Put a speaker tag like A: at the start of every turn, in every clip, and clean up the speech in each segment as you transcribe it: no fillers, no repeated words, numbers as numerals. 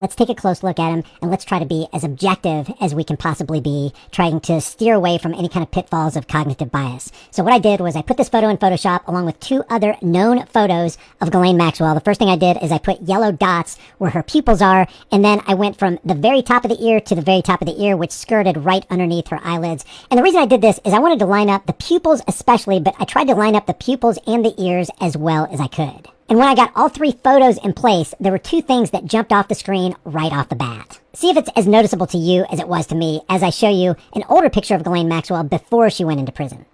A: Let's take a close look at him and let's try to be as objective as we can possibly be, trying to steer away from any kind of pitfalls of cognitive bias. So what I did was I put this photo in Photoshop along with two other known photos of Ghislaine Maxwell. The first thing I did is I put yellow dots where her pupils are, and then I went from the very top of the ear to the very top of the ear, which skirted right underneath her eyelids. And the reason I did this is I wanted to line up the pupils especially, but I tried to line up the pupils and the ears as well as I could. And when I got all three photos in place, there were two things that jumped off the screen right off the bat. See if it's as noticeable to you as it was to me as I show you an older picture of Ghislaine Maxwell before she went into prison.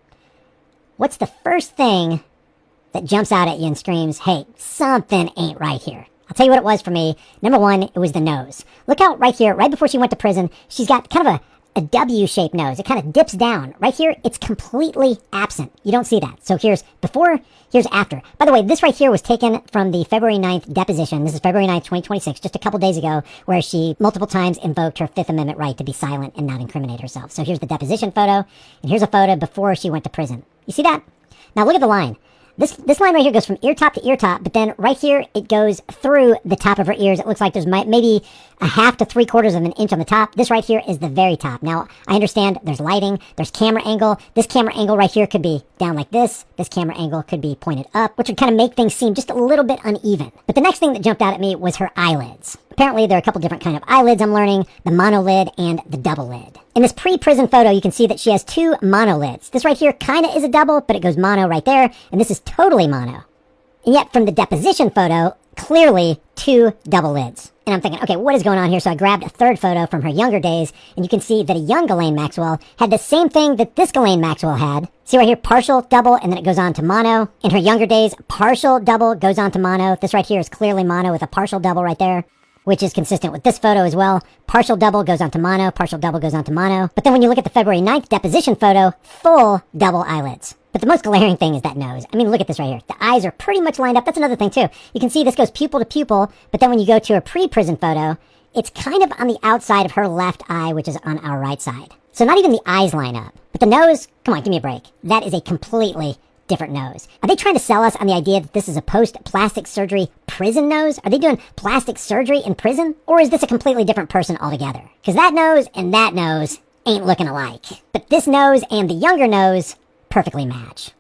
A: What's the first thing that jumps out at you and screams, hey, something ain't right here? I'll tell you what it was for me. Number one, it was the nose. Look out right here, right before she went to prison, she's got kind of a W-shaped nose. It kind of dips down. Right here, it's completely absent. You don't see that. So here's before, here's after. By the way, this right here was taken from the February 9th deposition. This is February 9th, 2026, just a couple days ago, where she multiple times invoked her Fifth Amendment right to be silent and not incriminate herself. So here's the deposition photo, and here's a photo before she went to prison. You see that? Now look at the line. This line right here goes from ear top to ear top, but then right here, it goes through the top of her ears. It looks like there's maybe a half to 3/4 of an inch on the top. This right here is the very top. Now, I understand there's lighting, there's camera angle. This camera angle right here could be down like this. This camera angle could be pointed up, which would kind of make things seem just a little bit uneven. But the next thing that jumped out at me was her eyelids. Apparently, there are a couple different kind of eyelids I'm learning, the monolid and the double lid. In this pre-prison photo, you can see that she has two monolids. This right here kind of is a double, but it goes mono right there, and this is totally mono. And yet, from the deposition photo, clearly two double lids. And I'm thinking, okay, what is going on here? So I grabbed a third photo from her younger days, and you can see that a young Ghislaine Maxwell had the same thing that this Ghislaine Maxwell had. See right here, partial double, and then it goes on to mono. In her younger days, partial double goes on to mono. This right here is clearly mono with a partial double right there, which is consistent with this photo as well. Partial double goes on to mono, partial double goes on to mono. But then when you look at the February 9th deposition photo, full double eyelids. But the most glaring thing is that nose. I mean, look at this right here. The eyes are pretty much lined up. That's another thing, too. You can see this goes pupil to pupil, but then when you go to a pre-prison photo, it's kind of on the outside of her left eye, which is on our right side. So not even the eyes line up. But the nose, come on, give me a break. That is a completely different nose. Are they trying to sell us on the idea that this is a post-plastic surgery prison nose? Are they doing plastic surgery in prison? Or is this a completely different person altogether? Because that nose and that nose ain't looking alike. But this nose and the younger nose perfectly match.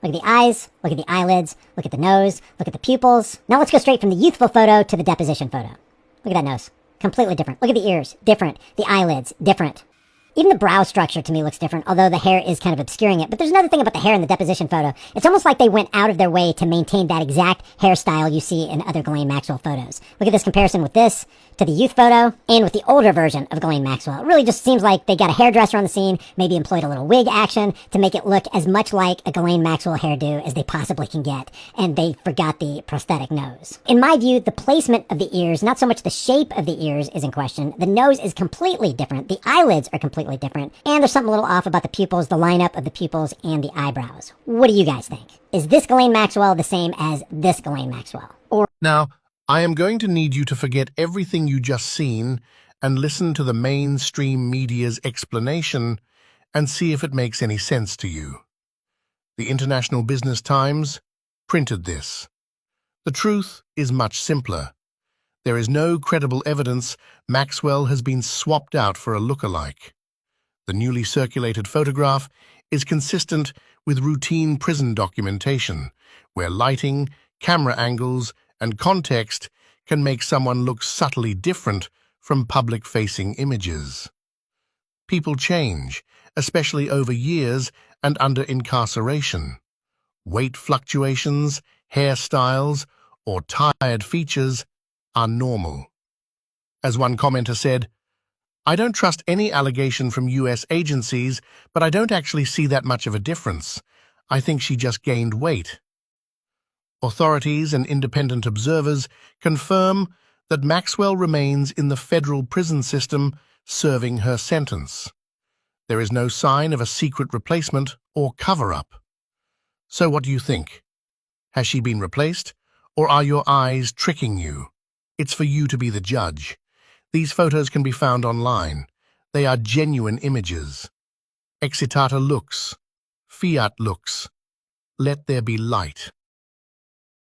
A: Look at the eyes, look at the eyelids, look at the nose, look at the pupils. Now let's go straight from the youthful photo to the deposition photo. Look at that nose. Completely different. Look at the ears. Different. The eyelids. Different. Even the brow structure to me looks different, although the hair is kind of obscuring it. But there's another thing about the hair in the deposition photo. It's almost like they went out of their way to maintain that exact hairstyle you see in other Ghislaine Maxwell photos. Look at this comparison with this to the youth photo and with the older version of Ghislaine Maxwell. It really just seems like they got a hairdresser on the scene, maybe employed a little wig action to make it look as much like a Ghislaine Maxwell hairdo as they possibly can get, and they forgot the prosthetic nose. In my view, the placement of the ears, not so much the shape of the ears is in question. The nose is completely different. The eyelids are completely different. And there's something a little off about the pupils, the lineup of the pupils, and the eyebrows. What do you guys think? Is this Ghislaine Maxwell the same as this Ghislaine Maxwell? Or
B: Now, I am going to need you to forget everything you just seen and listen to the mainstream media's explanation and see if it makes any sense to you. The International Business Times printed this. The truth is much simpler. There is no credible evidence Maxwell has been swapped out for a look-alike. The newly circulated photograph is consistent with routine prison documentation, where lighting, camera angles, and context can make someone look subtly different from public-facing images. People change, especially over years and under incarceration. Weight fluctuations, hairstyles, or tired features are normal. As one commenter said, "I don't trust any allegation from US agencies, but I don't actually see that much of a difference. I think she just gained weight." Authorities and independent observers confirm that Maxwell remains in the federal prison system serving her sentence. There is no sign of a secret replacement or cover-up. So what do you think? Has she been replaced, or are your eyes tricking you? It's for you to be the judge. These photos can be found online. They are genuine images. Excitata Lux. Fiat Lux. Let there be light.